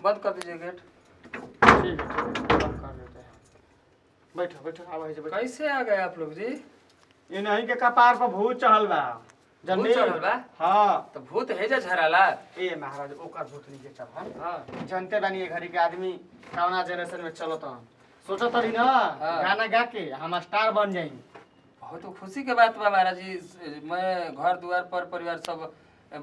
बंद कर दीजिए गेट। ठीक है बंद कर देते हैं। बैठो बैठो आवा है बैठो। कैसे आ गए आप लोग जी? ये नहीं के कपार पर भूत चढ़ल बा। भूत चढ़ल बा? हाँ तो भूत है जा झराला। ए महाराज ओकर भूत नहीं के चढ़ल। हाँ जनते बानी ये घड़ी के आदमी कौना जनरेशन में चलत हन। सोचत रही ना हाँ। गाना गा के हम स्टार बन जाई। बहुत तो खुशी के बात बा महाराज जी। मैं घर द्वार पर परिवार सब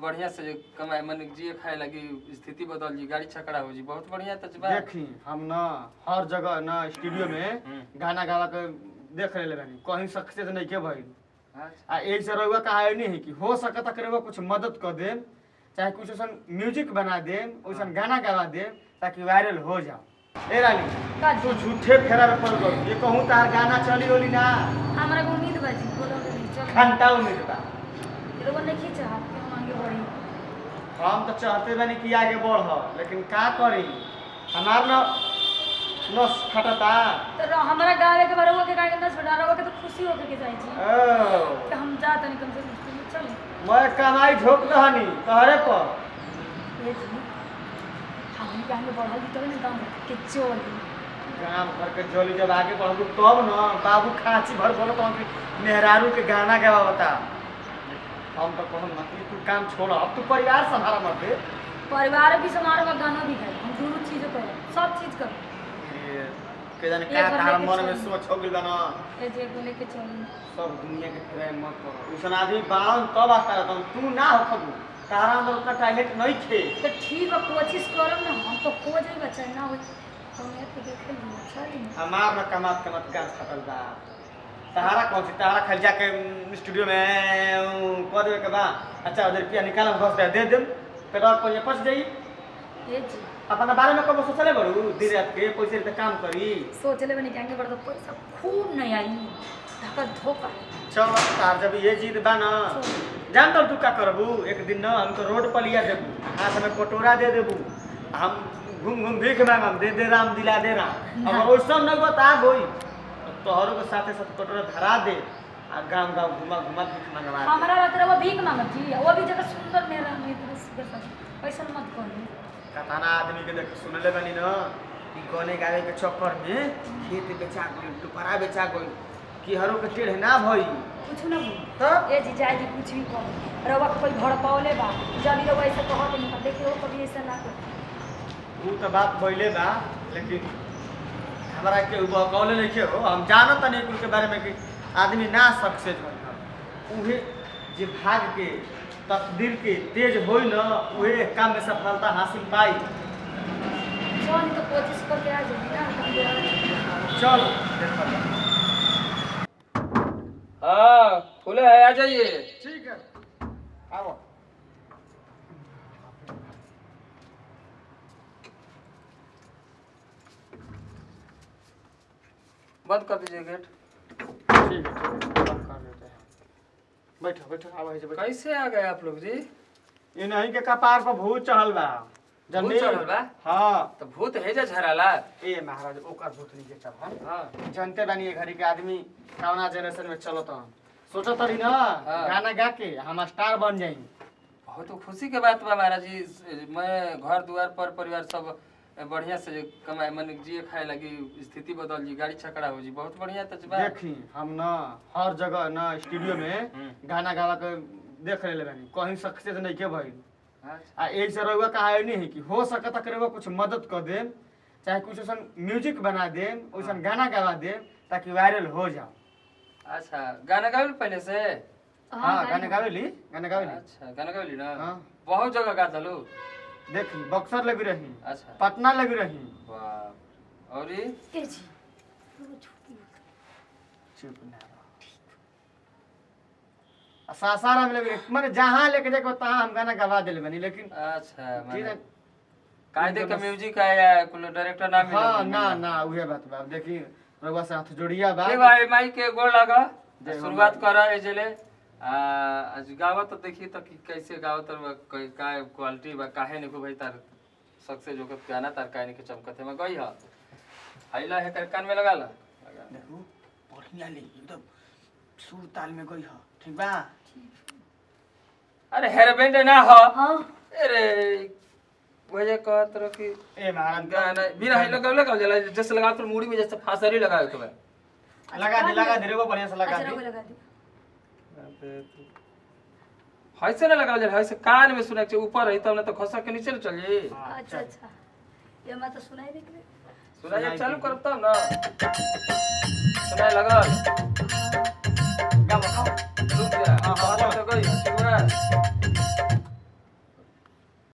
बढ़िया से कमाए मन जिए खाए लगी स्थिति बदल जी गाड़ी छकड़ा हो जी बहुत बढ़िया तजबा। देखी हम ना हर जगह ना स्टूडियो में गाना गावा के देख रहे बानी कहीं सक्सेस नहीं के भइल। अच्छा। आ एक से रहुआ कहा नहीं है कि हो सकता कि रहुआ कुछ मदद कर दे चाहे कुछ ऐसा म्यूजिक बना दे वैसा गाना गवा दे ताकि वायरल हो जाओ। ए रानी तू झूठे फेरा में पड़ गई ये कहूँ तार गाना चली ओली ना हमरा को उम्मीद बा जी बोलोगे नहीं चल घंटा उम्मीद बा। लोगों ने खींचा हाथ के हम आगे बढ़ी। हम तो चाहते बानी कि आगे बढ़ लेकिन का करी हमार ना नस फटता। तो हमरा गावे के बारे में के काहे नस बड़ा रहो के तो खुशी होके के जाई जी ओ कि हम जात नहीं कम से कम चल मैं कमाई झोंक दहनी तहरे पर। ये जी हम गाने बढ़ल तो नहीं गांव के चोर गाँव भर के जोली जब आगे बढ़ू तब न बाबू खांची भर बोलो तो मेहरारू के गाना गवा बता। हम तो कहम ना कि तू काम छोड़ अब तू परिवार संभाला मत दे। परिवार भी समारोह का गाना भी है हम दोनों चीज करो सब चीज करो। ये के जाने एक का बार तारा लेके मन में चल। सोच हो गइल बा ना ए जे बोले के चल सब दुनिया के फेरे मत करो उसन आदमी बावन तब आता रहता तू ना हो खबू तारा अंदर उतना टैलेंट नहीं थे। तो ठीक है कोशिश करम ना हम तो हो जाई बच्चा ना हो हम ये तो देख ली अच्छा नहीं हमार ना कमात कमात गाछ फटल बा तहारा कौन सी तहारा खाली जाके स्टूडियो में कह देवे के बा अच्छा उधर रुपया निकाल घस दे दे पेट्रोल पर पच जाई। ये जी अपना बारे में कब सोचले बड़ू दिन रात के पैसे से काम करी सोच ले बनी जाएंगे बड़ा तो पैसा खूब नहीं आई धक्का धोखा चल तार जब ये जीत बा ना जान तो तू का करबू एक दिन ना हमको रोड पर लिया देबू हाथ में कटोरा दे देबू हम घूम घूम भीख मांगम दे दे राम दिला दे राम अगर ओइसन न बता गई तोहरो के साथे साथ कटोरा धरा दे आ गांव गांव घुमा घुमा भीख मांगवा दे। हमारा बात वो भीख मांगत जी वो भी जगह सुंदर मेरा मित्र पैसा मत कहो कताना आदमी के देख सुनले बनी ना कि गाने गावे के चक्कर में खेत बेचा गई टुकड़ा बेचा गई कि हरो के टेढ़ ना भई कुछ ना तो ये जी जाए जी कुछ भी कहो रवा कोई भड़कावले बा जब ये वैसे कहत नहीं देखिए वो कभी ऐसा ना करे वो तो बात बोले बा लेकिन हमारा के बहकावले नहीं के हो हम जानत नहीं कुल के बारे में कि आदमी ना सक्सेस बनता उहे जे भाग के तकदीर के तेज होई ना उहे काम में सफलता हासिल पाई। चल तो कोशिश करके आ जाए ना हम चल देखो हाँ खुले है आ जाइए। ठीक है आओ बंद कर दीजिए गेट। ठीक है बंद कर देते हैं। बैठो बैठो आवा है बैठो। कैसे आ गए आप लोग जी? ये नहीं के कपार पर भूत चढ़ल बा। भूत चढ़ल बा? हाँ तो भूत है जा झराला। ए महाराज ओकर भूत नहीं के चढ़ल। हाँ जनते बानी ये घड़ी के आदमी कौना जनरेशन में चलत हन। सोचत रही ना हाँ। गाना गा के हम स्टार बन जाई। बहुत तो खुशी के बात बा महाराज जी। मैं घर द्वार पर परिवार सब बढ़िया से कमाए मन जिए खाए लगी स्थिति बदल जी गाड़ी छकड़ा हो जी बहुत बढ़िया तजबा। देखी हम ना हर जगह ना स्टूडियो में गाना गावा के देख रहे बानी कहीं सक्सेस नहीं के भइल। अच्छा। आ एक से रहुआ कहा नहीं है कि हो सकता कि रहुआ कुछ मदद कर दे चाहे कुछ ऐसा म्यूजिक बना दे वैसा गाना गवा दे ताकि वायरल हो जाओ। अच्छा गाना गावे पहले से? हाँ गाना गावेली गाना गावेली। अच्छा गाना गावे ना? हाँ। बहुत जगह गा चलो। देखी बक्सर लगी रही अच्छा पटना लगी रही। वाह और ये ए जी चुप ना रहो। सासाराम लगी रही माने जहाँ लेके जाके तहाँ हम गाना गवा दिले बनी लेकिन अच्छा फिर माने कायदे का म्यूजिक है या कुल डायरेक्टर ना मिला? हाँ ना ना उहे बात बा देखी रउआ से हाथ जोड़िया बा। ठीक भाई माई के गोड़ लगा जय हो शुरुआत करा ए जले आज गावत तो देखी तो कि कैसे गावत का क्वालिटी बा काहे नहीं को भाई तार सक्सेस जोकत गाना तार काहे नहीं के चमकत है मैं गई ह आइला है कर कान में लगा ला देखू बढ़िया ले एकदम सुर ताल में गई ह ठीक बा। अरे हेयर बैंड ना हो हाँ अरे वही कहत रहो कि ए महाराज गाना बिना है लगा जाला जैसे लगा तो मुड़ी में जैसे फांसरी लगाए के बा लगा दे रे वो बढ़िया से लगा अच्छा दे रउआ लगा दी ऐसे ना लगा जाला ऐसे कान में सुने के ऊपर रही तब ना तो खसा के नीचे न चल जाई अच्छा अच्छा ये मैं तो सुनाई देख ले सुनाई चालू करब तब ना सुनाई लगल